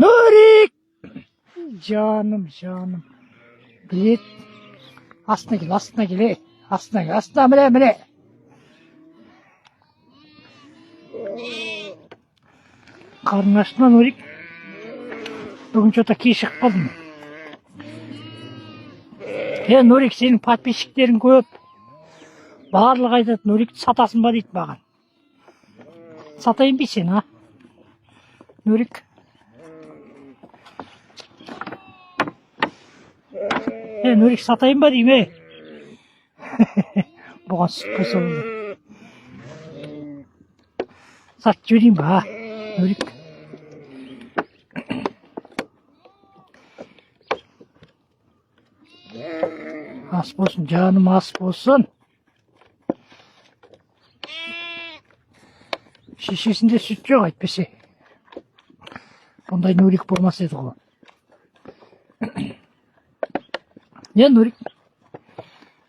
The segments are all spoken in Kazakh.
Нурик! Жаным, жаным. Билет. Астына кел, астына кел, астына кел, астына міне, міне. Қарның ашты ма, Нурик? Бүгін что-то кешігіп қалдым. Нурик, сенің подписчиктерің көп. Барлығы айтады, Нурикті сатасың ба дейді маған. Сатайын бе сен, а? Нурик. Нурик, сатайын ба дейм, Бұған сүт қойса болды. Сатып жіберейін ба, Нурик? Ас болсын, жаным, ас болсын. Шешесінде сүт жоқ, айтпесе. Ондай Нурик болмас еді ғой. Нурик?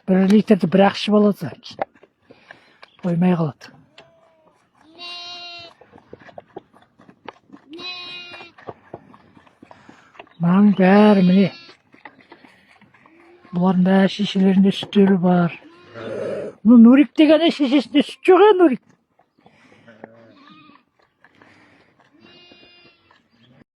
1 литрді бір-ақ ішіп алады. Қоймай қалады. Мынаның бәрі міне. Бұлардың бәрі шешелерінде сүттері бар. Нурик деген шешесінде сүт жоқ, Нурик?